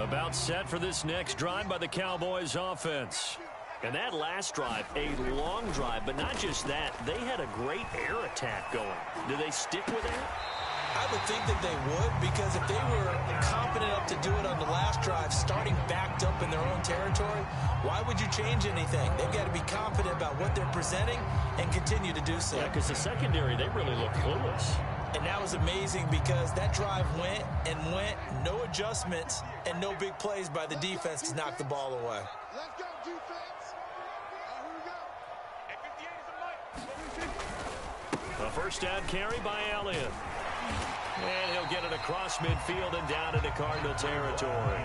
About set for this next drive by the Cowboys offense. And that last drive, a long drive, but not just that. They had a great air attack going. Do they stick with that? I would think that they would, because if they were confident enough to do it on the last drive, starting backed up in their own territory, why would you change anything? They've got to be confident about what they're presenting and continue to do so. Yeah, because the secondary, they really look clueless. And that was amazing because that drive went and went, no adjustments, and no big plays by the defense to knock the ball away. Let's go, defense. Here we go. A first down carry by Elliott. And he'll get it across midfield and down into Cardinal territory.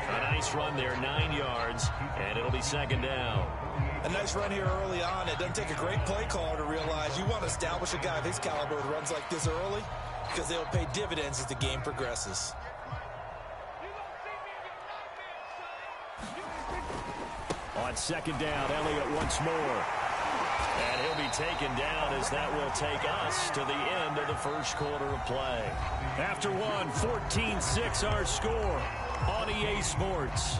A nice run there, 9 yards, and it'll be second down. A nice run here early on. It doesn't take a great play caller to realize you want to establish a guy of his caliber who runs like this early, because they'll pay dividends as the game progresses. On second down, Elliott once more. And he'll be taken down as that will take us to the end of the first quarter of play. After one, 14-6 our score on EA Sports.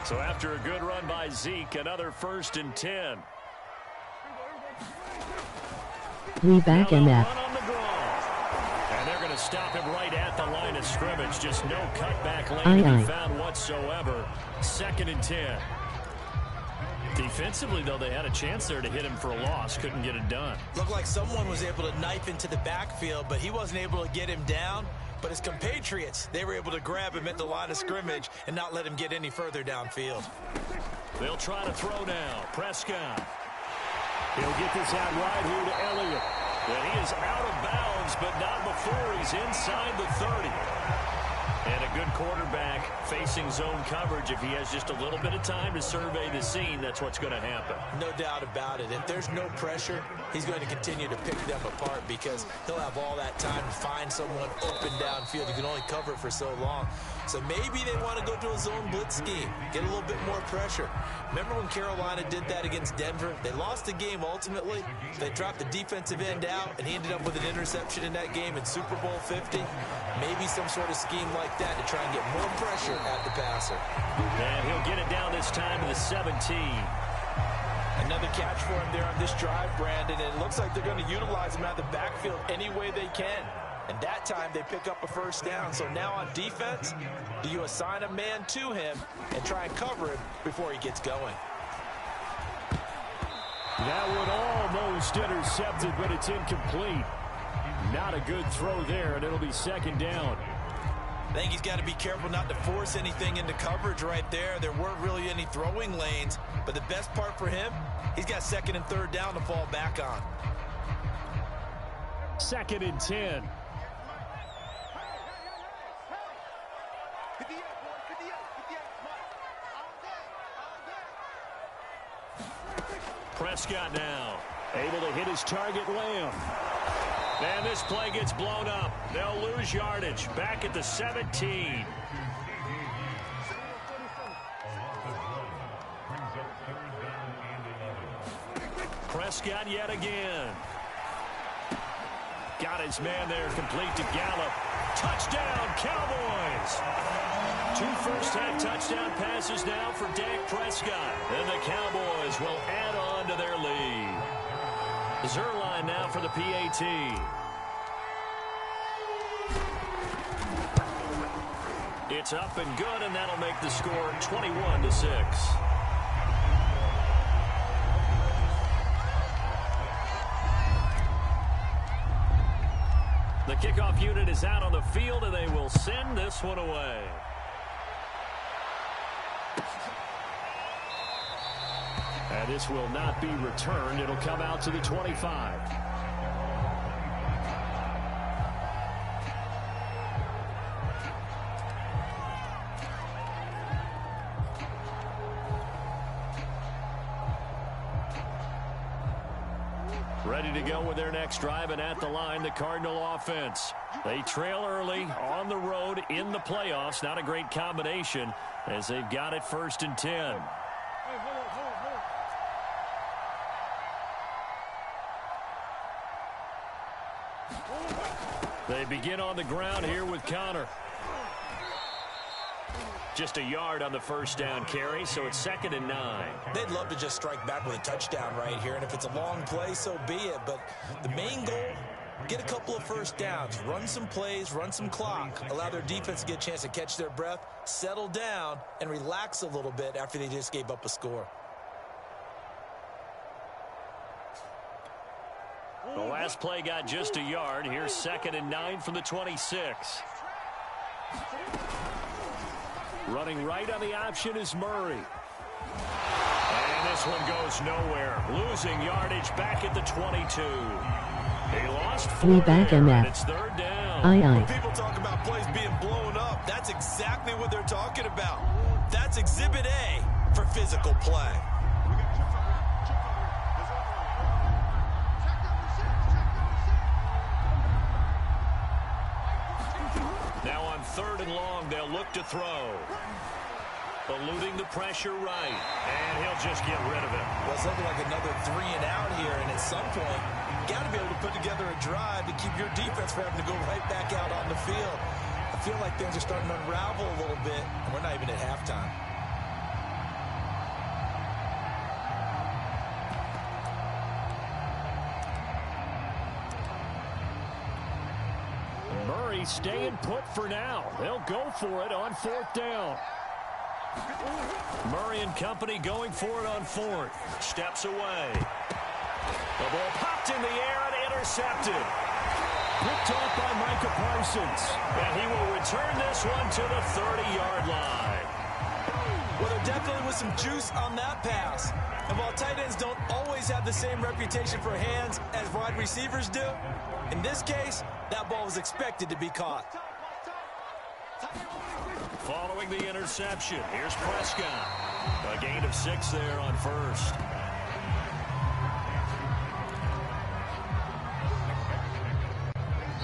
So after a good run by Zeke, another 1st and 10. We back in that. And they're going to stop him right at the line of scrimmage. Just no cutback lane to be found whatsoever. 2nd and 10. Defensively, though, they had a chance there to hit him for a loss. Couldn't get it done. Looked like someone was able to knife into the backfield, but he wasn't able to get him down. But his compatriots, they were able to grab him at the line of scrimmage and not let him get any further downfield. They'll try to throw now. Prescott. He'll get this out wide here to Elliott. And he is out of bounds, but not before he's inside the 30. And a good quarterback facing zone coverage. If he has just a little bit of time to survey the scene, that's what's going to happen. No doubt about it. If there's no pressure, he's going to continue to pick them apart because he'll have all that time to find someone open downfield. You can only cover it for so long. So maybe they want to go to a zone blitz scheme, get a little bit more pressure. Remember when Carolina did that against Denver? They lost the game ultimately. They dropped the defensive end out, and he ended up with an interception in that game in Super Bowl 50. Maybe some sort of scheme like that to try and get more pressure at the passer. And he'll get it down this time to the 17. Another catch for him there on this drive, Brandon, and it looks like they're going to utilize him out of the backfield any way they can. And that time they pick up a first down. So now on defense, do you assign a man to him and try and cover him before he gets going? That one almost intercepted, but it's incomplete. Not a good throw there, and it'll be second down. I think he's got to be careful not to force anything into coverage right there. There weren't really any throwing lanes, but the best part for him, he's got 2nd and 3rd down to fall back on. 2nd and 10. Prescott now able to hit his target, Lamb. And this play gets blown up. They'll lose yardage back at the 17. Prescott yet again. Got his man there, complete to Gallup. Touchdown, Cowboys! 2 first-half touchdown passes now for Dak Prescott. And the Cowboys will add on to their lead. Zerline now for the PAT. It's up and good, and that'll make the score 21-6. The kickoff unit is out on the field, and they will send this one away. And this will not be returned. It'll come out to the 25. Ready to go with their next drive, and at the line, the Cardinal offense. They trail early on the road in the playoffs. Not a great combination as they've got it 1st and 10. They begin on the ground here with Connor. Just a yard on the 1st down carry, so it's 2nd and 9. They'd love to just strike back with a touchdown right here, and if it's a long play, so be it. But the main goal, get a couple of 1st downs, run some plays, run some clock, allow their defense to get a chance to catch their breath, settle down, and relax a little bit after they just gave up a score. The last play got just a yard. Here's 2nd and 9 from the 26. Running right on the option is Murray. And this one goes nowhere. Losing yardage back at the 22. He lost 4 back there, in and that. it's 3rd down. When people talk about plays being blown up, that's exactly what they're talking about. That's Exhibit A for physical play. Now on 3rd and long, they'll look to throw. Eluding the pressure right. And he'll just get rid of it. Well, it's looking like another 3 and out here, and at some point, you got to be able to put together a drive to keep your defense from having to go right back out on the field. I feel like things are starting to unravel a little bit, and we're not even at halftime. Murray staying put for now. They'll go for it on 4th down. Murray and company going for it on 4th. Steps away. The ball popped in the air and intercepted. Picked off by Micah Parsons. And he will return this one to the 30-yard line. Well, there definitely was some juice on that pass. And while tight ends don't always have the same reputation for hands as wide receivers do, in this case, that ball was expected to be caught. Following the interception, here's Prescott. A gain of 6 there on 1st.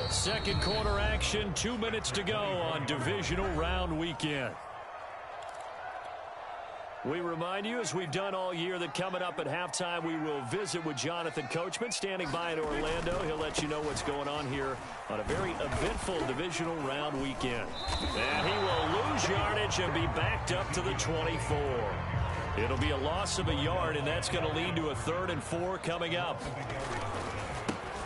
Second quarter action, 2 minutes to go on divisional round weekend. We remind you, as we've done all year, that coming up at halftime, we will visit with Jonathan Coachman, standing by in Orlando. He'll let you know what's going on here on a very eventful divisional round weekend. And he will lose yardage and be backed up to the 24. It'll be a loss of a yard, and that's going to lead to a 3rd and 4 coming up.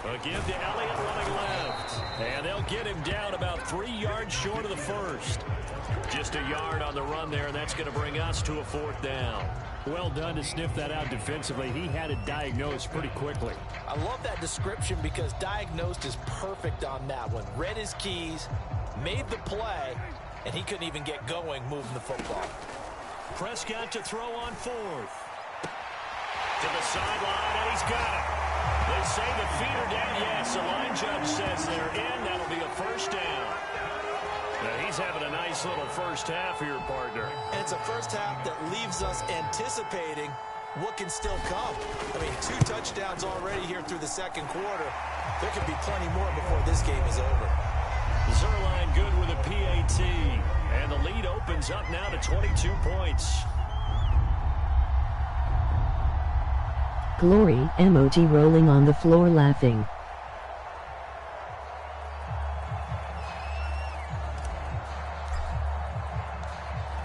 A give to Elliott running left. And they'll get him down about 3 yards short of the 1st. Just a yard on the run there, and that's going to bring us to a 4th down. Well done to sniff that out defensively. He had it diagnosed pretty quickly. I love that description because diagnosed is perfect on that one. Read his keys, made the play, and he couldn't even get going moving the football. Prescott to throw on 4th. To the sideline, and he's got it. They say the feet are down. Yes, the line judge says they're in. That'll be a 1st down. Now he's having a nice little first half here, partner. And it's a first half that leaves us anticipating what can still come. I mean, 2 touchdowns already here through the second quarter. There could be plenty more before this game is over. Zerline good with a PAT. And the lead opens up now to 22 points. Glory emoji rolling on the floor laughing.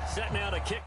Set now to kick.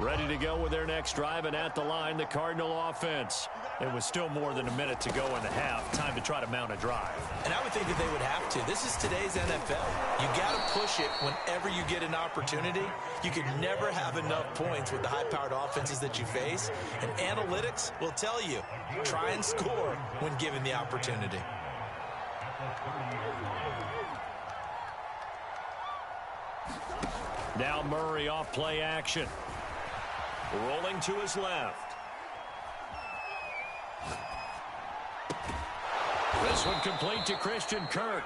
Ready to go with their next drive, and at the line, the Cardinal offense. It was still more than a minute to go in the half. Time to try to mount a drive. And I would think that they would have to. This is today's NFL. You got to push it whenever you get an opportunity. You can never have enough points with the high-powered offenses that you face. And analytics will tell you, try and score when given the opportunity. Now Murray off play action. Rolling to his left. This one complete to Christian Kirk.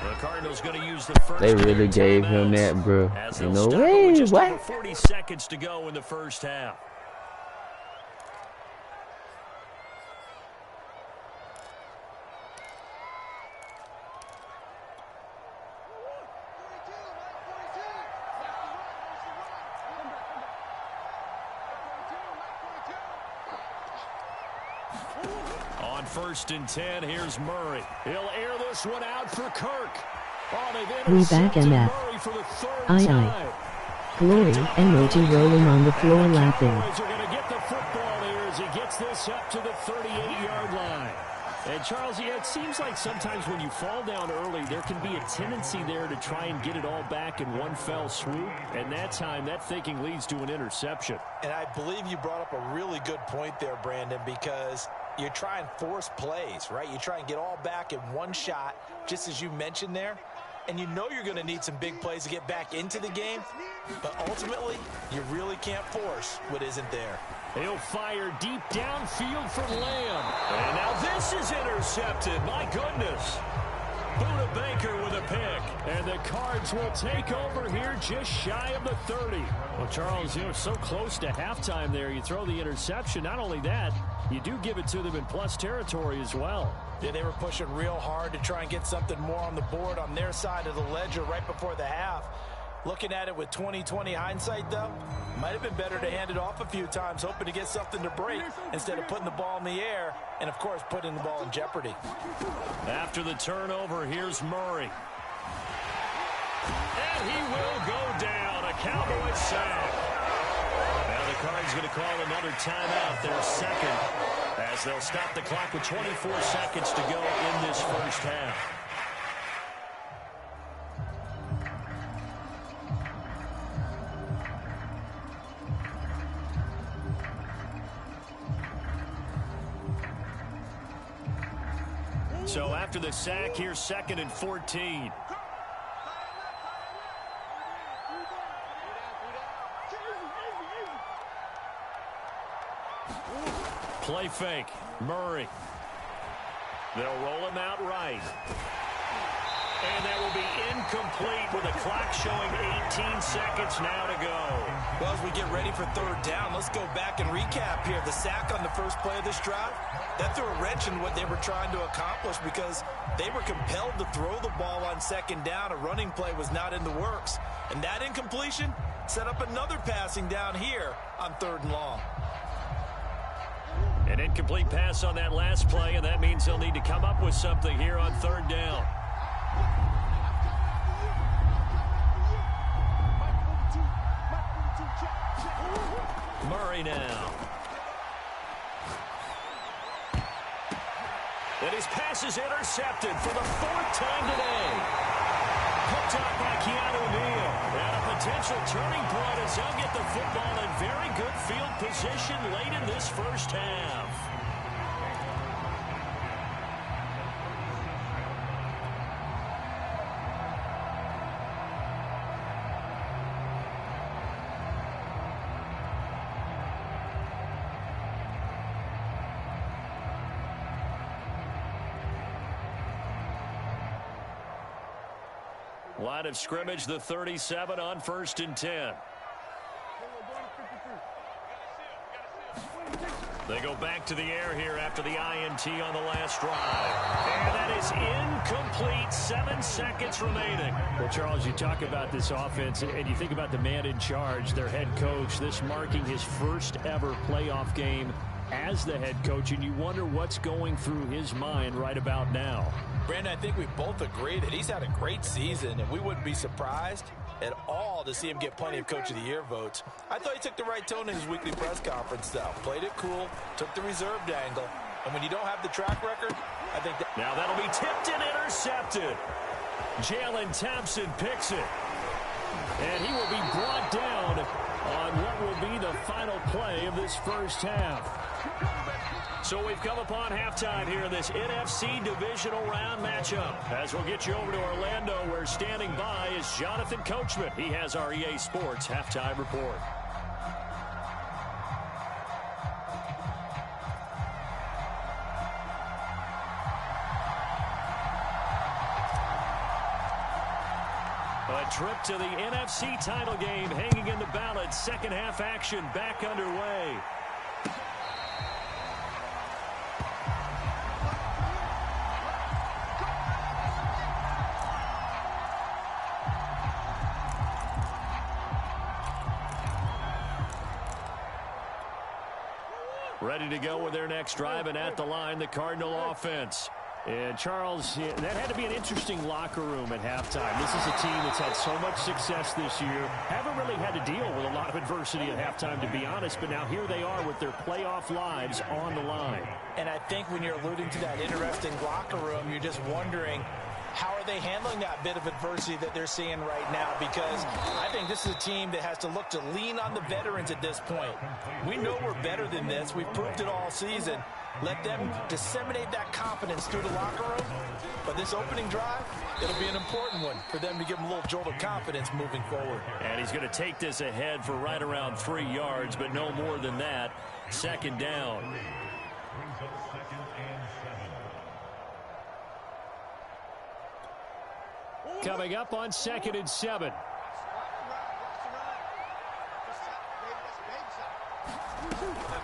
The Cardinals going to use the first. They really gave him that, bro. You know, hey, just what? Over 40 seconds to go in the first half. On 1st and 10, here's Murray. He'll air this one out for Kirk. We back MF. Aye. Glory emoji rolling on the floor laughing. Cowboys are going to get the football here as he gets this up to the 38-yard line. And Charles, yeah, it seems like sometimes when you fall down early, there can be a tendency there to try and get it all back in one fell swoop. And that time, that thinking leads to an interception. And I believe you brought up a really good point there, Brandon, because you try and force plays, right? You try and get all back in one shot, just as you mentioned there. And you know you're going to need some big plays to get back into the game. But ultimately, you really can't force what isn't there. He'll fire deep downfield for Lamb. And now this is intercepted. My goodness. Buda Baker with a pick. And the Cards will take over here just shy of the 30. Well, Charles, you're so close to halftime there. You throw the interception. Not only that, you do give it to them in plus territory as well. Yeah, they were pushing real hard to try and get something more on the board on their side of the ledger right before the half. Looking at it with 20/20 hindsight, though, might have been better to hand it off a few times, hoping to get something to break instead of putting the ball in the air and, of course, putting the ball in jeopardy. After the turnover, here's Murray. And he will go down. A Cowboys sack. Now the Cards going to call another timeout, their second, as they'll stop the clock with 24 seconds to go in this first half. So after the sack, here's 2nd and 14. Play fake. Murray. They'll roll him out right. And that will be incomplete with the clock showing 18 seconds now to go. Well, as we get ready for 3rd down, let's go back and recap here. The sack on the first play of this drive, that threw a wrench in what they were trying to accomplish because they were compelled to throw the ball on 2nd down. A running play was not in the works. And that incompletion set up another passing down here on 3rd and long. An incomplete pass on that last play, and that means they'll need to come up with something here on 3rd down. Murray now. And his pass is intercepted for the 4th time today. Picked up by Keanu Neal. And a potential turning point as they'll get the football in very good field position late in this first half. Line of scrimmage, the 37 on 1st and 10. They go back to the air here after the INT on the last drive. And that is incomplete. 7 seconds remaining. Well, Charles, you talk about this offense, and you think about the man in charge, their head coach, this marking his first ever playoff game as the head coach, and you wonder what's going through his mind right about now. Brandon, I think we both agree that he's had a great season, and we wouldn't be surprised at all to see him get plenty of Coach of the Year votes. I thought he took the right tone in his weekly press conference, though. Played it cool, took the reserved angle, and when you don't have the track record, I think that... Now that'll be tipped and intercepted. Jalen Thompson picks it. And he will be brought down on what will be the final play of this first half. So we've come upon halftime here in this NFC Divisional Round matchup. As we'll get you over to Orlando, where standing by is Jonathan Coachman. He has our EA Sports Halftime Report. A trip to the NFC title game hanging in the balance. Second half action back underway. Ready to go with their next drive, and at the line, the Cardinal offense. And Charles, that had to be an interesting locker room at halftime. This is a team that's had so much success this year. Haven't really had to deal with a lot of adversity at halftime, to be honest, but now here they are with their playoff lives on the line. And I think when you're alluding to that interesting locker room, you're just wondering, how are they handling that bit of adversity that they're seeing right now? Because I think this is a team that has to look to lean on the veterans at this point. We know we're better than this. We've proved it all season. Let them disseminate that confidence through the locker room. But this opening drive, it'll be an important one for them to give them a little jolt of confidence moving forward. And he's going to take this ahead for right around 3 yards, but no more than that. Second down. Coming up on 2nd and 7.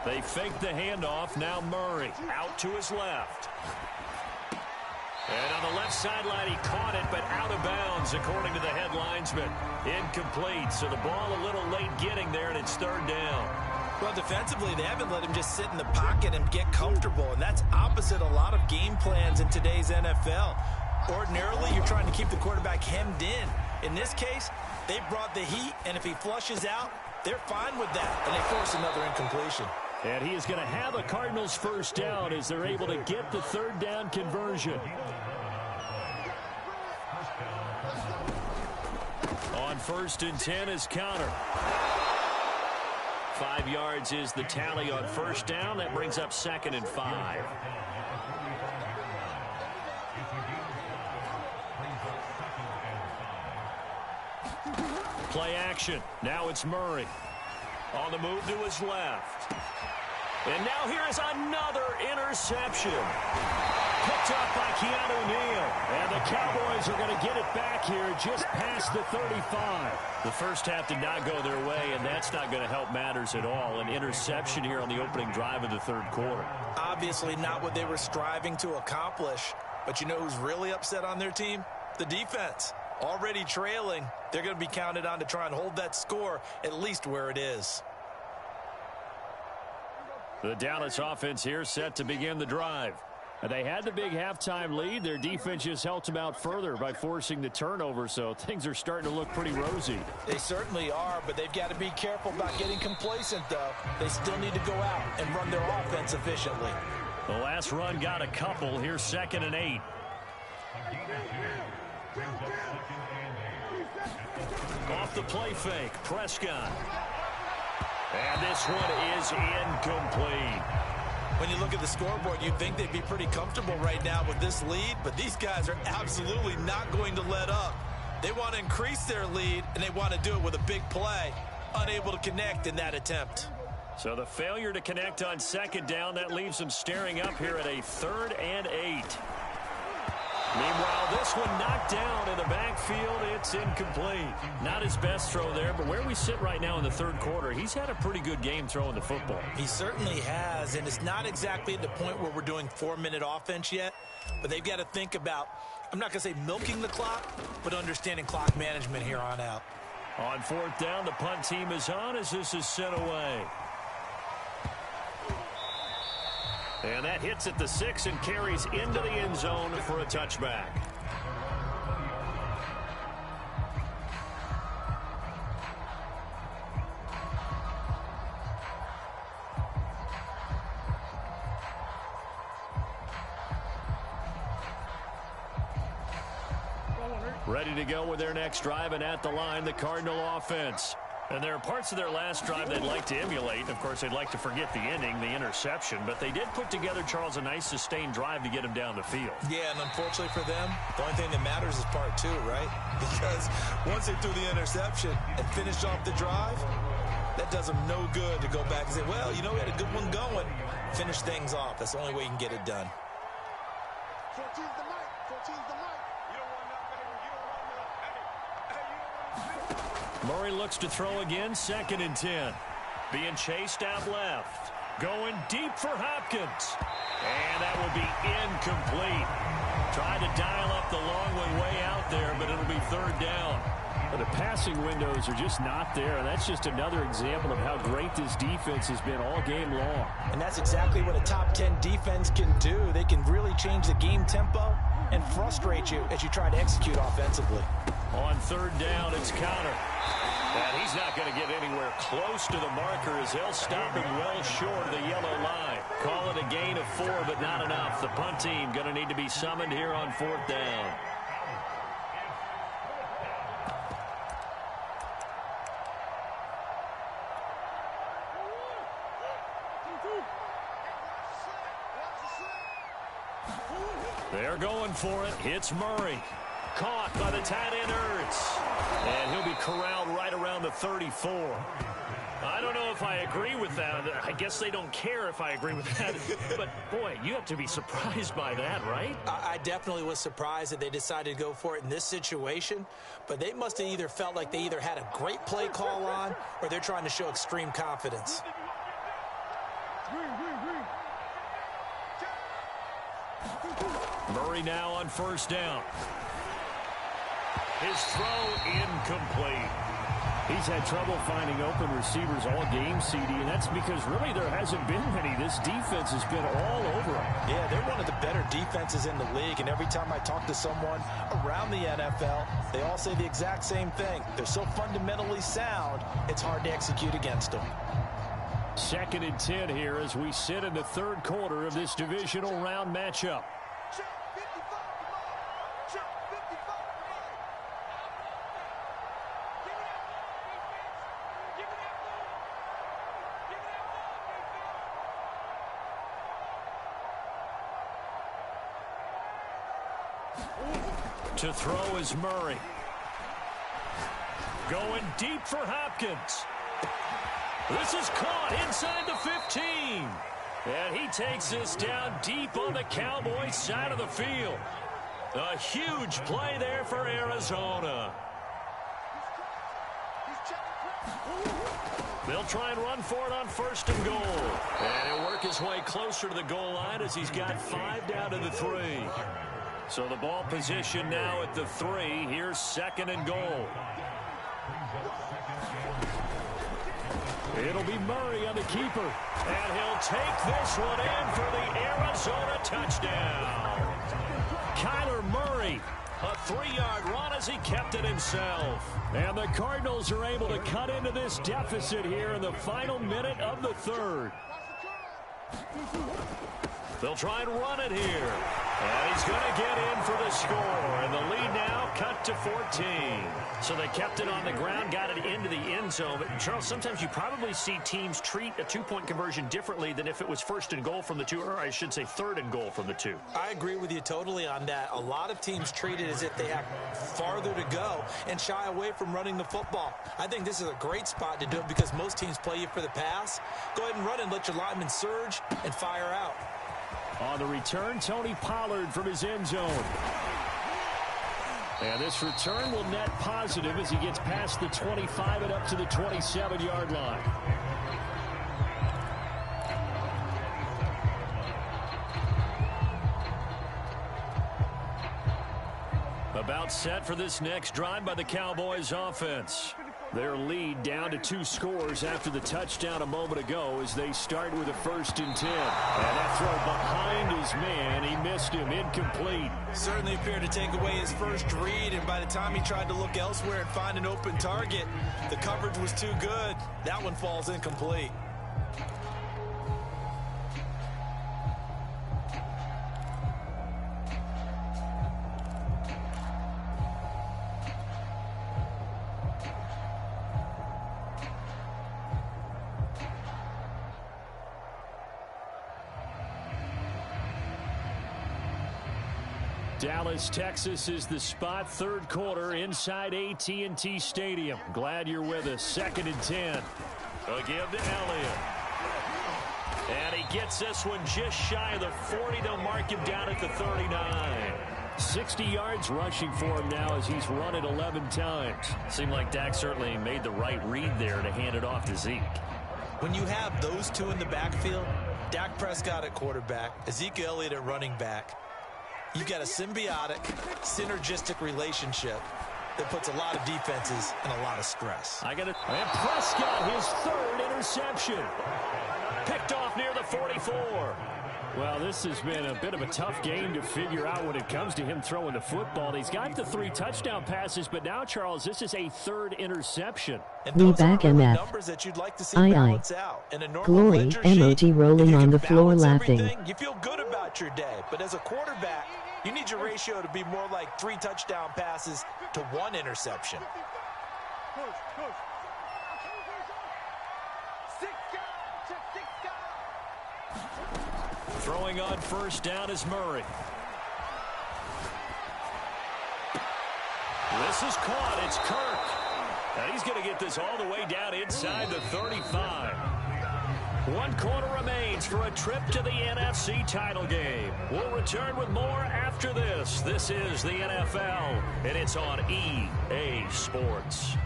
They fake the handoff. Now Murray out to his left. And on the left sideline, he caught it, but out of bounds, according to the head linesman. Incomplete, so the ball a little late getting there, and it's third down. Well, defensively, they haven't let him just sit in the pocket and get comfortable, and that's opposite a lot of game plans in today's NFL. Ordinarily, you're trying to keep the quarterback hemmed in. In this case, they brought the heat, and if he flushes out, they're fine with that, and they force another incompletion. And he is going to have a Cardinals first down as they're able to get the third down conversion. On 1st and 10 is counter. 5 yards is the tally on first down. That brings up 2nd and 5. Play action. Now it's Murray. On the move to his left. And now here is another interception. Picked up by Keanu Neal. And the Cowboys are going to get it back here just past the 35. The first half did not go their way, and that's not going to help matters at all. An interception here on the opening drive of the third quarter. Obviously not what they were striving to accomplish. But you know who's really upset on their team? The defense. Already trailing, they're going to be counted on to try and hold that score at least where it is. The Dallas offense here set to begin the drive. They had the big halftime lead. Their defense just helped them out further by forcing the turnover, so things are starting to look pretty rosy. They certainly are, but they've got to be careful about getting complacent, though. They still need to go out and run their offense efficiently. The last run got a couple. Here's 2nd and 8. Off the play fake, Prescott. And this one is incomplete. When you look at the scoreboard, you'd think they'd be pretty comfortable right now with this lead, but these guys are absolutely not going to let up. They want to increase their lead, and they want to do it with a big play. Unable to connect in that attempt. So the failure to connect on 2nd down, that leaves them staring up here at a 3rd and 8. Meanwhile, this one knocked down in the backfield. It's incomplete. Not his best throw there, but where we sit right now in the third quarter, he's had a pretty good game throwing the football. He certainly has, and it's not exactly at the point where we're doing 4-minute offense yet, but they've got to think about, I'm not going to say milking the clock, but understanding clock management here on out. On 4th down, the punt team is on as this is sent away. And that hits at the 6 and carries into the end zone for a touchback. Ready to go with their next drive, and at the line, the Cardinal offense. And there are parts of their last drive they'd like to emulate. Of course, they'd like to forget the ending, the interception. But they did put together, Charles, a nice sustained drive to get him down the field. Yeah, and unfortunately for them, the only thing that matters is part 2, right? Because once they threw the interception and finished off the drive, that does them no good to go back and say, well, you know, we had a good one going. Finish things off. That's the only way you can get it done. 14's the mic. 14's the mic. Murray looks to throw again, 2nd and 10. Being chased out left. Going deep for Hopkins. And that will be incomplete. Tried to dial up the long way out there, but it'll be 3rd down. But the passing windows are just not there. That's just another example of how great this defense has been all game long. And that's exactly what a top 10 defense can do. They can really change the game tempo and frustrate you as you try to execute offensively. On 3rd down, it's Connor. And he's not going to get anywhere close to the marker as they'll stop him well short of the yellow line. Call it a gain of 4, but not enough. The punt team going to need to be summoned here on 4th down. They're going for it. It's Murray. Caught by the tight end Ertz. And he'll be corralled right around the 34. I don't know if I agree with that. I guess they don't care if I agree with that. But, boy, you have to be surprised by that, right? I definitely was surprised that they decided to go for it in this situation. But they must have either felt like they either had a great play call on or they're trying to show extreme confidence. Murray now on 1st down. His throw incomplete. He's had trouble finding open receivers all game, CD, and that's because really there hasn't been many. This defense has been all over him. Yeah, they're one of the better defenses in the league, and every time I talk to someone around the NFL, they all say the exact same thing. They're so fundamentally sound, it's hard to execute against them. 2nd and 10 here as we sit in the 3rd quarter of this divisional round matchup. To throw is Murray. Going deep for Hopkins. This is caught inside the 15. And he takes this down deep on the Cowboys side of the field. A huge play there for Arizona. They'll try and run for it on 1st and goal. And he'll work his way closer to the goal line as he's got 5 down to the 3. So the ball position now at the 3. Here's 2nd and goal. It'll be Murray on the keeper. And he'll take this one in for the Arizona touchdown. Kyler Murray, a 3-yard run as he kept it himself. And the Cardinals are able to cut into this deficit here in the final minute of the 3rd. They'll try and run it here. And he's going to get in for the score. And the lead now cut to 14. So they kept it on the ground, got it into the end zone. But, Charles, sometimes you probably see teams treat a 2-point conversion differently than if it was 1st and goal from the 2, or I should say 3rd and goal from the 2. I agree with you totally on that. A lot of teams treat it as if they have farther to go and shy away from running the football. I think this is a great spot to do it because most teams play you for the pass. Go ahead and run and let your linemen surge and fire out. On the return, Tony Pollard from his end zone. And this return will net positive as he gets past the 25 and up to the 27-yard line. About set for this next drive by the Cowboys offense. Their lead down to 2 scores after the touchdown a moment ago as they start with a 1st and 10. And that throw behind his man, he missed him, incomplete. Certainly appeared to take away his first read, and by the time he tried to look elsewhere and find an open target, the coverage was too good. That one falls incomplete. Dallas, Texas is the spot, 3rd quarter inside AT&T Stadium. Glad you're with us. 2nd and 10. A give to Elliott. And he gets this one just shy of the 40. They'll mark him down at the 39. 60 yards rushing for him now as he's run it 11 times. Seemed like Dak certainly made the right read there to hand it off to Zeke. When you have those two in the backfield, Dak Prescott at quarterback, Ezekiel Elliott at running back, you've got a symbiotic, synergistic relationship that puts a lot of defenses in a lot of stress. And Prescott, his 3rd interception. Picked off near the 44. Well, this has been a bit of a tough game to figure out when it comes to him throwing the football. He's got the 3 touchdown passes, but now, Charles, this is a 3rd interception. We back MF. Numbers that you'd like to see balance out. In a normal Glory ledger emoji sheet, rolling on the floor laughing. You feel good about your day, but as a quarterback, you need your ratio to be more like 3 touchdown passes to 1 interception. Throwing on 1st down is Murray. This is caught. It's Kirk. And he's going to get this all the way down inside the 35. 1 quarter remains for a trip to the NFC title game. We'll return with more after this. This is the NFL, and it's on EA Sports.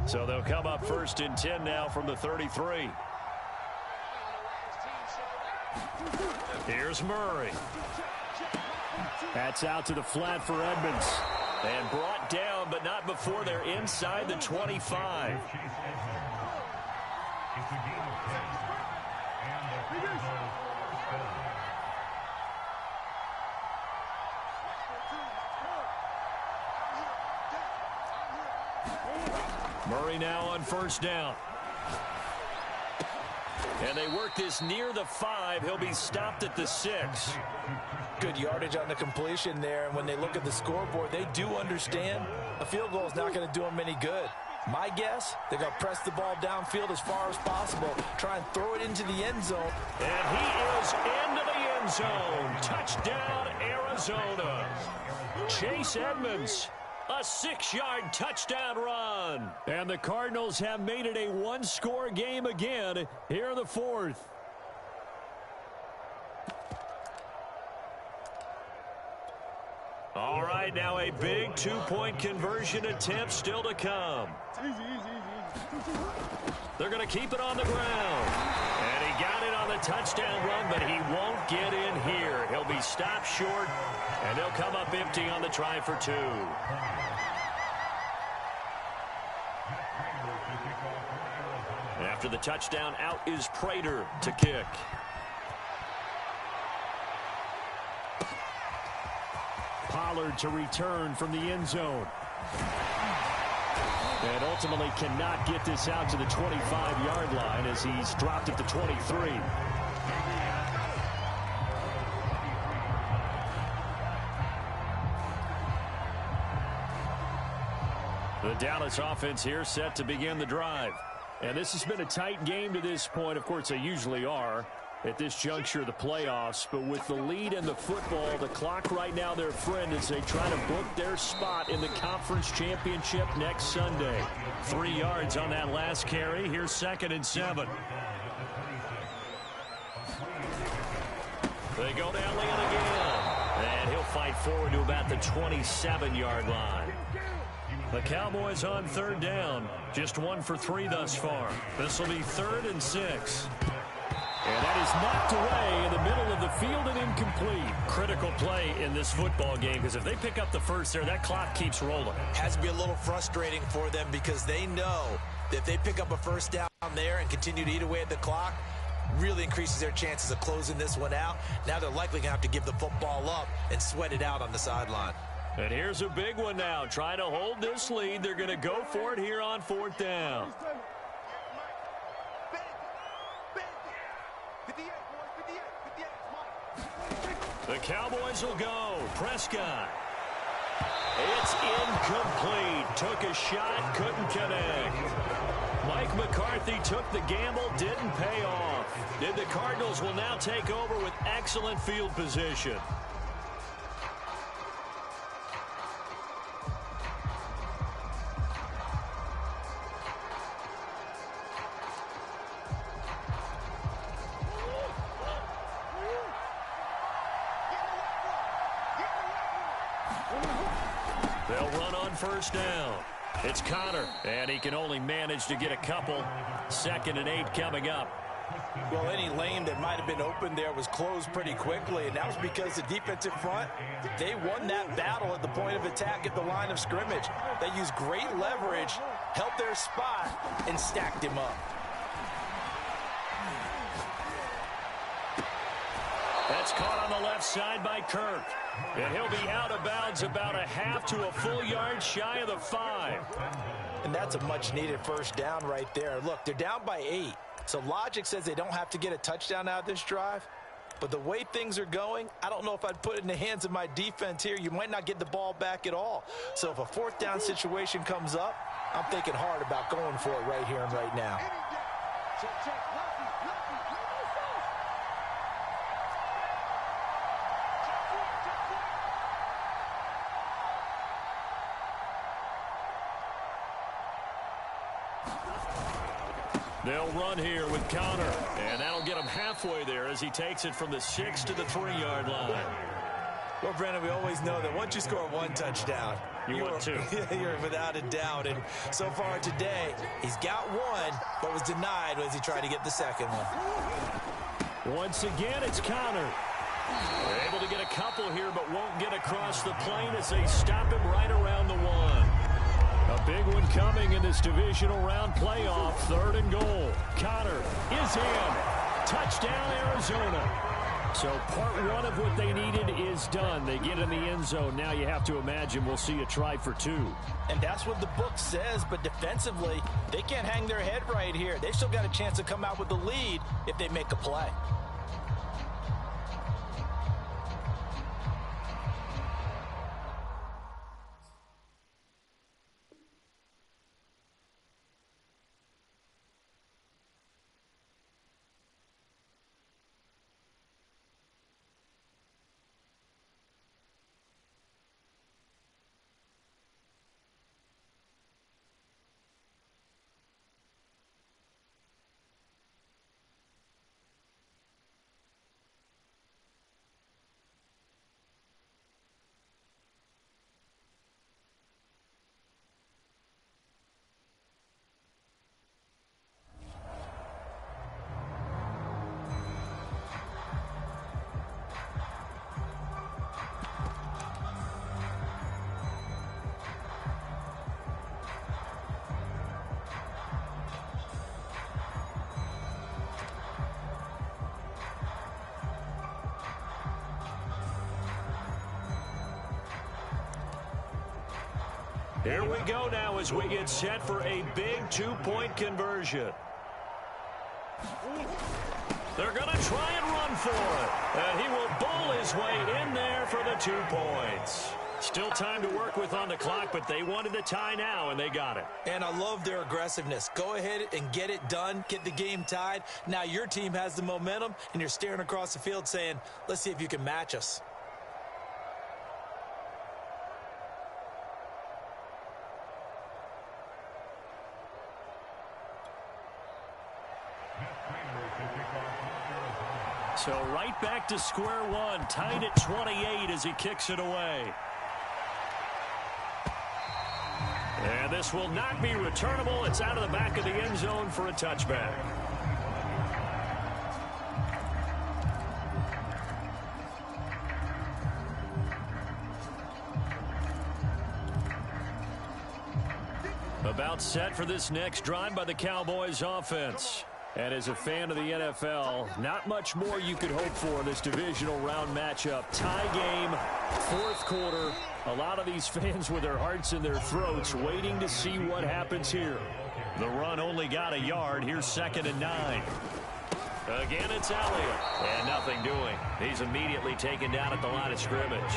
So they'll come up 1st and 10 now from the 33. Here's Murray. That's out to the flat for Edmonds. And brought down, but not before they're inside the 25. Murray now on 1st down. And they work this near the 5. He'll be stopped at the 6. Good yardage on the completion there, and when they look at the scoreboard, they do understand a field goal is not going to do them any good. My guess, they're going to press the ball downfield as far as possible, try and throw it into the end zone. And he is into the end zone. Touchdown, Arizona. Chase Edmonds. A 6-yard touchdown run. And the Cardinals have made it a 1-score game again here in the 4th. All right, now a big 2-point conversion attempt still to come. They're going to keep it on the ground. And he got it on the touchdown run, but he won't get in here. He'll be stopped short, and they'll come up empty on the try for 2. After the touchdown, out is Prater to kick. Pollard to return from the end zone. And ultimately cannot get this out to the 25-yard line as he's dropped at the 23. The Dallas offense here set to begin the drive. And this has been a tight game to this point. Of course, they usually are at this juncture of the playoffs. But with the lead in the football, the clock right now their friend as they try to book their spot in the conference championship next Sunday. 3 yards on that last carry. Here's 2nd and 7. They go to Elliott again. And he'll fight forward to about the 27-yard line. The Cowboys on third down. Just 1 for 3 thus far. This will be 3rd and 6. And that is knocked away in the middle of the field and incomplete. Critical play in this football game because if they pick up the first there, that clock keeps rolling. Has to be a little frustrating for them because they know that if they pick up a first down there and continue to eat away at the clock, really increases their chances of closing this one out. Now they're likely going to have to give the football up and sweat it out on the sideline. And here's a big one now. Trying to hold this lead. They're going to go for it here on 4th down. The Cowboys will go. Prescott. It's incomplete. Took a shot, couldn't connect. Mike McCarthy took the gamble, didn't pay off. The Cardinals will now take over with excellent field position. They'll run on first down. It's Connor, and he can only manage to get a couple. 2nd and 8 coming up. Well, any lane that might have been open there was closed pretty quickly, and that was because the defensive front, they won that battle at the point of attack at the line of scrimmage. They used great leverage, held their spot, and stacked him up. That's caught on the left side by Kirk. And he'll be out of bounds about a half to a full yard shy of the 5. And that's a much-needed first down right there. Look, they're down by 8. So logic says they don't have to get a touchdown out of this drive. But the way things are going, I don't know if I'd put it in the hands of my defense here. You might not get the ball back at all. So if a 4th down situation comes up, I'm thinking hard about going for it right here and right now. They'll run here with Connor, and that'll get him halfway there as he takes it from the 6 to the 3-yard line. Well, Brandon, we always know that once you score 1 touchdown, you're without a doubt. And so far today, he's got 1, but was denied as he tried to get the second one. Once again, it's Connor. They're able to get a couple here, but won't get across the plane as they stop him right around the 1. A big one coming in this divisional round playoff. 3rd and goal. Connor is in. Touchdown, Arizona. So part 1 of what they needed is done. They get in the end zone. Now you have to imagine we'll see a try for 2. And that's what the book says, but defensively, they can't hang their head right here. They've still got a chance to come out with the lead if they make a play. Here we go now as we get set for a big 2-point conversion. They're going to try and run for it. And he will bowl his way in there for the 2 points. Still time to work with on the clock, but they wanted the tie now, and they got it. And I love their aggressiveness. Go ahead and get it done, get the game tied. Now your team has the momentum, and you're staring across the field saying, let's see if you can match us. So right back to square one, tied at 28 as he kicks it away. And this will not be returnable. It's out of the back of the end zone for a touchback. About set for this next drive by the Cowboys offense. And as a fan of the NFL, not much more you could hope for in this divisional round matchup. Tie game, fourth quarter. A lot of these fans with their hearts in their throats waiting to see what happens here. The run only got a yard. Here's 2nd and 9. Again, it's Elliott. And nothing doing. He's immediately taken down at the line of scrimmage.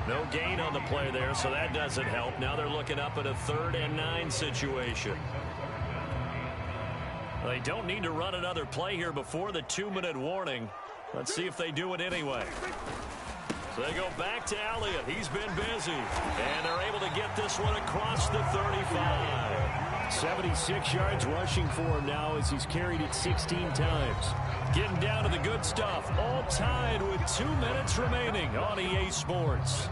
No gain on the play there, so that doesn't help. Now they're looking up at a 3rd and 9 situation. They don't need to run another play here before the 2-minute warning. Let's see if they do it anyway. So they go back to Elliott. He's been busy. And they're able to get this one across the 35. 76 yards rushing for him now as he's carried it 16 times. Getting down to the good stuff. All tied with 2 minutes remaining on EA Sports.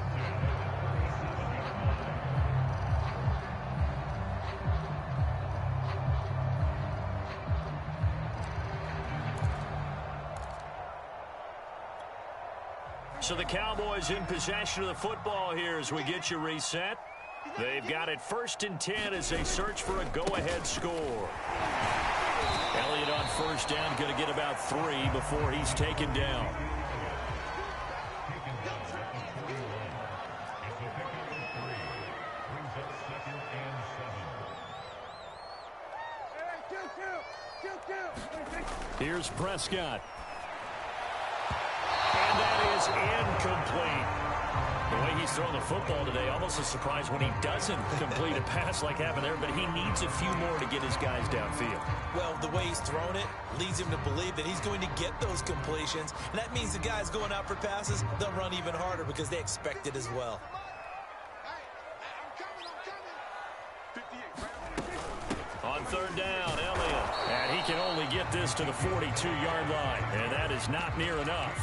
So the Cowboys in possession of the football here as we get you reset. They've got it 1st and 10 as they search for a go-ahead score. Elliott on 1st down, going to get about 3 before he's taken down. Here's Prescott. And that is incomplete. The way he's throwing the football today, almost a surprise when he doesn't complete a pass like happened there, but he needs a few more to get his guys downfield. Well, the way he's thrown it leads him to believe that he's going to get those completions, and that means the guys going out for passes, they'll run even harder because they expect it as well. On 3rd down, Elliott. And he can only get this to the 42-yard line, and that is not near enough.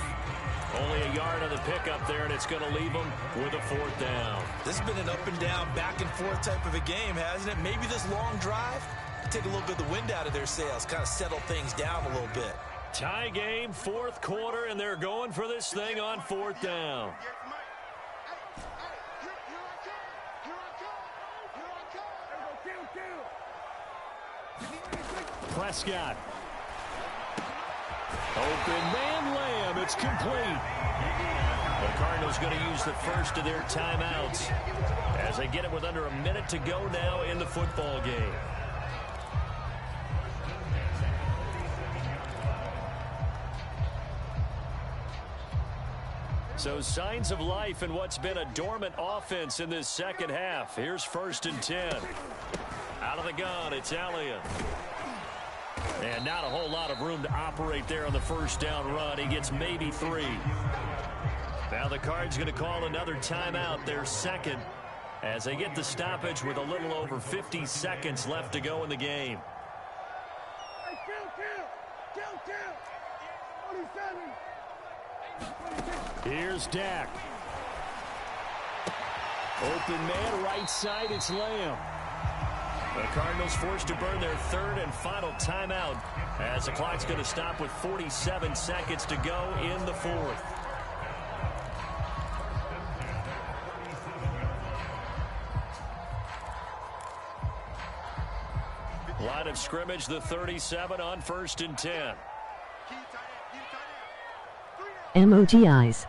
Only a yard on the pickup there, and it's going to leave them with a 4th down. This has been an up-and-down, back-and-forth type of a game, hasn't it? Maybe this long drive, take a little bit of the wind out of their sails, kind of settle things down a little bit. Tie game, 4th quarter, and they're going for this thing on 4th down. Prescott. Open man, Lamb. It's complete. The Cardinals going to use the first of their timeouts as they get it with under a minute to go now in the football game. So signs of life in what's been a dormant offense in this second half. Here's 1st and 10. Out of the gun, it's Elliott. And not a whole lot of room to operate there on the 1st down run. He gets maybe 3. Now the Cards going to call another timeout, their 2nd, as they get the stoppage with a little over 50 seconds left to go in the game. Here's Dak. Open man, right side, it's Lamb. The Cardinals forced to burn their 3rd and final timeout as the clock's going to stop with 47 seconds to go in the 4th. Line of scrimmage, the 37 on 1st and 10. MOTIs.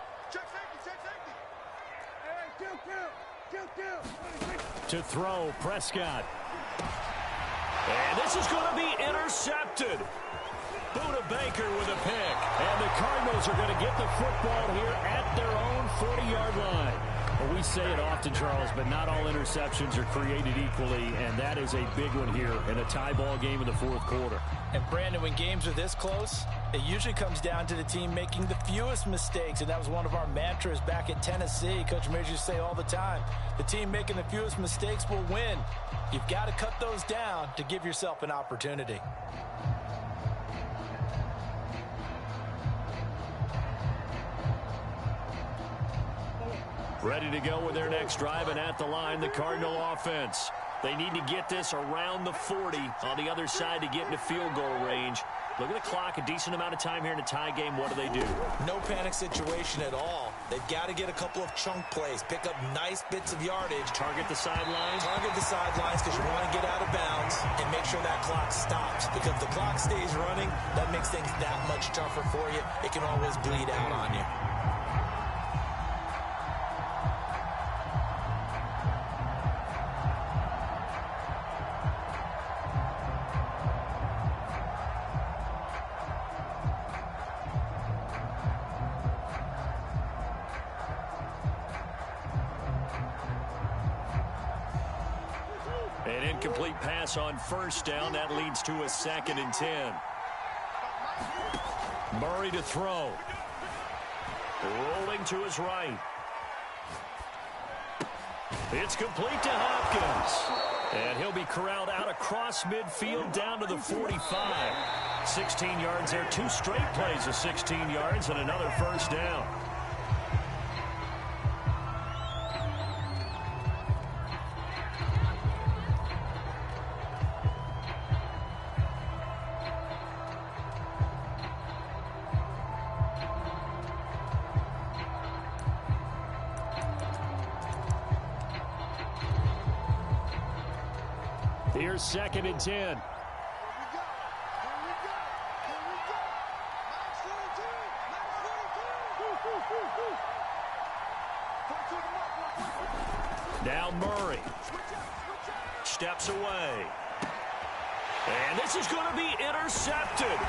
To throw, Prescott. And this is going to be intercepted. Buda Baker with a pick. And the Cardinals are going to get the football here at their own 40-yard line. Well, we say it often, Charles, but not all interceptions are created equally, and that is a big one here in a tie ball game in the 4th quarter. And, Brandon, when games are this close, it usually comes down to the team making the fewest mistakes, and that was one of our mantras back at Tennessee. Coach Mears used to say all the time, the team making the fewest mistakes will win. You've got to cut those down to give yourself an opportunity. Ready to go with their next drive, and at the line, the Cardinal offense. They need to get this around the 40 on the other side to get into field goal range. Look at the clock, a decent amount of time here in a tie game. What do? No panic situation at all. They've got to get a couple of chunk plays, pick up nice bits of yardage. Target the sidelines. Target the sidelines because you want to get out of bounds and make sure that clock stops. Because if the clock stays running, that makes things that much tougher for you. It can always bleed out on you. An incomplete pass on first down. That leads to a 2nd and 10. Murray to throw. Rolling to his right. It's complete to Hopkins. And he'll be corralled out across midfield down to the 45. 16 yards there. 2 straight plays of 16 yards and another first down. Here's 2nd and 10. Now Murray steps away. And this is going to be intercepted.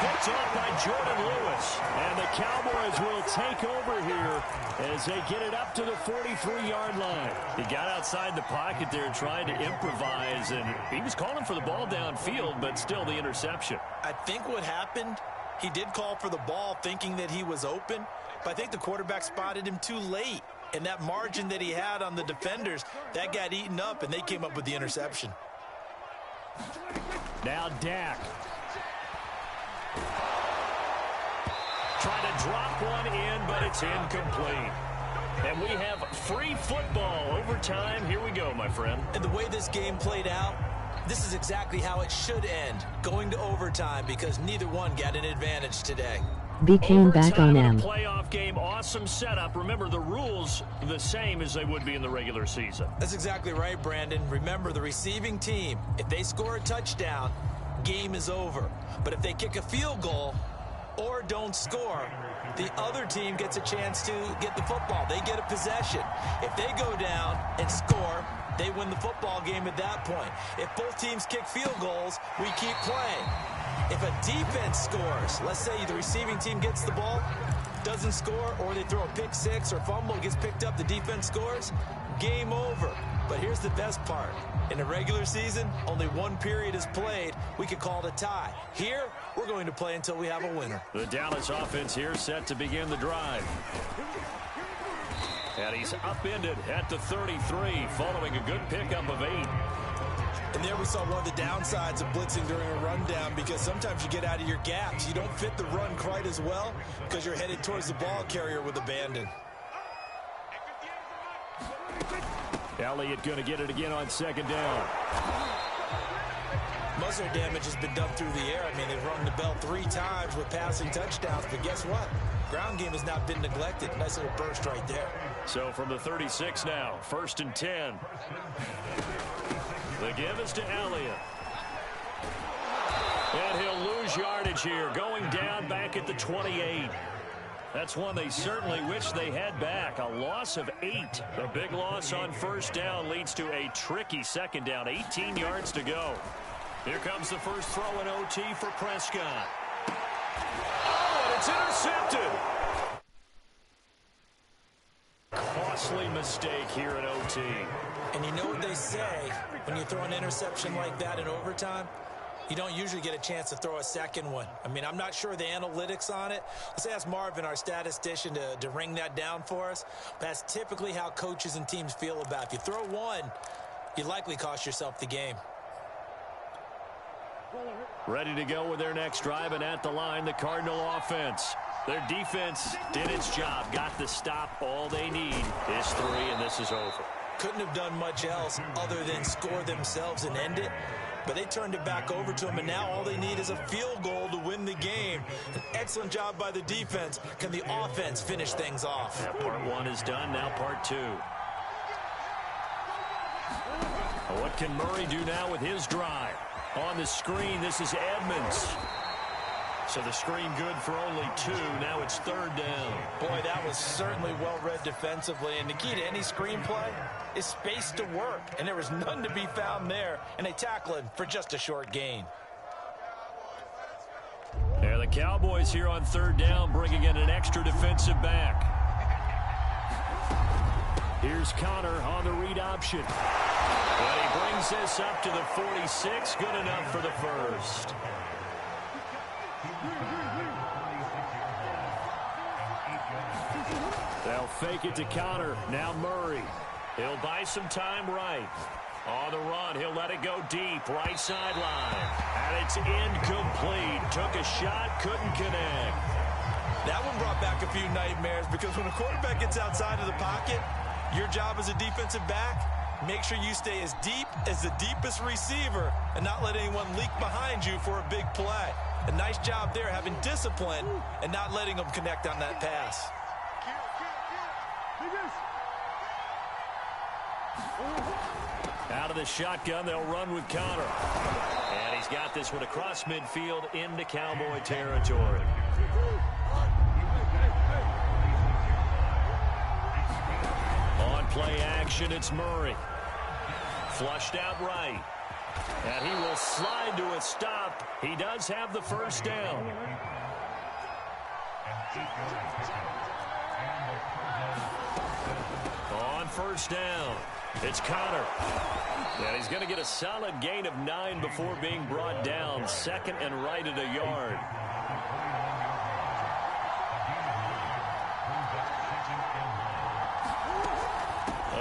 Picked off by Jordan Lewis. And the Cowboys will take over here as they get it up to the 43-yard line. He got outside the pocket there trying to improvise, and he was calling for the ball downfield, but still the interception. I think what happened, he did call for the ball thinking that he was open, but I think the quarterback spotted him too late. And that margin that he had on the defenders, that got eaten up, and they came up with the interception. Now Dak. Trying to drop one in, but it's incomplete. And we have free football overtime. Here we go, my friend. And the way this game played out, this is exactly how it should end, going to overtime, because neither one got an advantage today. Became back on Overtime in M. a playoff game, awesome setup. Remember, the rules the same as they would be in the regular season. That's exactly right, Brandon. Remember, the receiving team, if they score a touchdown, game is over. But if they kick a field goal or don't score, the other team gets a chance to get the football. They get a possession. If they go down and score, they win the football game at that point. If both teams kick field goals, we keep playing. If a defense scores, let's say the receiving team gets the ball, doesn't score, or they throw a pick six or fumble, gets picked up, the defense scores, game over. But here's the best part. In the regular season, only one period is played. We could call it a tie. Here, we're going to play until we have a winner. The Dallas offense here set to begin the drive. And he's upended at the 33 following a good pickup of 8. And there we saw one of the downsides of blitzing during a rundown, because sometimes you get out of your gaps. You don't fit the run quite as well because you're headed towards the ball carrier with abandon. Elliott going to get it again on 2nd down. Muzzle damage has been done through the air. I mean, they've rung the bell 3 times with passing touchdowns, but guess what? Ground game has not been neglected. Nice little burst right there. So from the 36 now, 1st and 10. The give is to Elliott. And he'll lose yardage here, going down back at the 28. That's one they certainly wish they had back. A loss of 8. The big loss on 1st down leads to a tricky 2nd down. 18 yards to go. Here comes the first throw in OT for Prescott. Oh, and it's intercepted. Costly mistake here in OT. And you know what they say, when you throw an interception like that in overtime, you don't usually get a chance to throw a second one. I mean, I'm not sure the analytics on it. Let's ask Marvin, our statistician, to ring that down for us. That's typically how coaches and teams feel about it. If you throw one, you likely cost yourself the game. Ready to go with their next drive, and at the line, the Cardinal offense. Their defense did its job, got the stop. All they need is 3, and this is over. couldn't have done much else other than score themselves and end it. But they turned it back over to them, and now all they need is a field goal to win the game. An excellent job by the defense. Can the offense finish things off? Yeah, part one is done, now part two. What can Murray do now with his drive? On the screen, this is Edmonds. So the screen good for only 2. Now it's 3rd down. Boy, that was certainly well-read defensively. And the key to any screenplay is space to work. And there was none to be found there. And they tackle him for just a short gain. There the Cowboys here on 3rd down, bringing in an extra defensive back. Here's Connor on the read option. And he brings this up to the 46. Good enough for the first. They'll fake it to Connor. Now Murray. He'll buy some time right. On the run, he'll let it go deep. Right sideline. And it's incomplete. Took a shot, couldn't connect. That one brought back a few nightmares because when a quarterback gets outside of the pocket, your job as a defensive back, make sure you stay as deep as the deepest receiver and not let anyone leak behind you for a big play. A nice job there having discipline and not letting them connect on that pass. Out of the shotgun, they'll run with Connor. And he's got this one across midfield into Cowboy territory. On play action, it's Murray. Flushed out right. And he will slide to a stop. He does have the first down. On 1st down, it's Connor. And he's going to get a solid gain of 9 before being brought down. 2nd and right at a yard.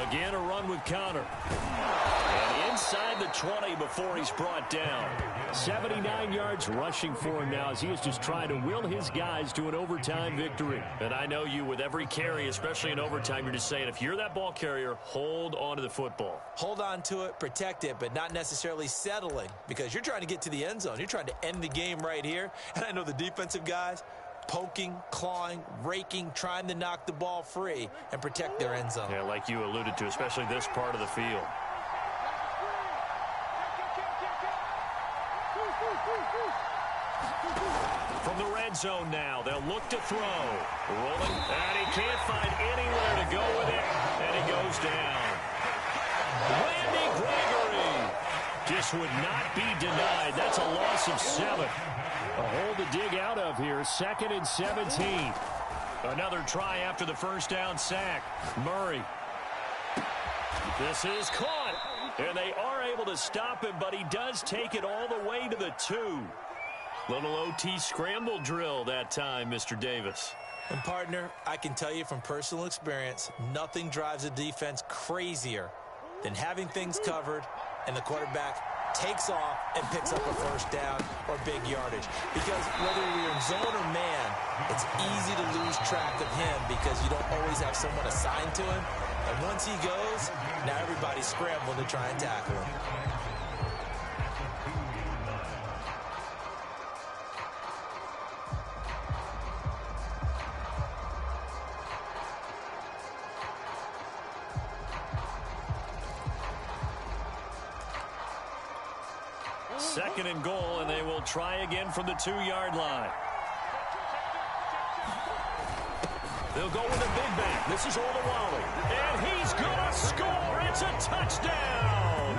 Again, a run with Connor. And inside the 20 before he's brought down. 79 yards rushing for him now as he is just trying to will his guys to an overtime victory. And I know you, with every carry, especially in overtime, you're just saying, if you're that ball carrier, hold on to the football. Hold on to it, protect it, but not necessarily settling because you're trying to get to the end zone. You're trying to end the game right here. And I know the defensive guys, poking, clawing, raking, trying to knock the ball free and protect their end zone. Yeah, like you alluded to, especially this part of the field. From the red zone now, they'll look to throw. Rolling, and he can't find anywhere to go with it, and he goes down. Randy Gregory just would not be denied. That's a loss of 7. A hole to dig out of here. 2nd and 17. Another try after the first down sack. Murray. This is caught. And they are able to stop him, but he does take it all the way to the 2. Little OT scramble drill that time, Mr. Davis. And, partner, I can tell you from personal experience, nothing drives a defense crazier than having things covered and the quarterback takes off and picks up a first down or big yardage. Because whether you're in zone or man, it's easy to lose track of him because you don't always have someone assigned to him. And once he goes, now everybody's scrambling to try and tackle him. Second and goal, and they will try again from the 2-yard line. They'll go with a big back. This is Olawale. And he's going to score. It's a touchdown.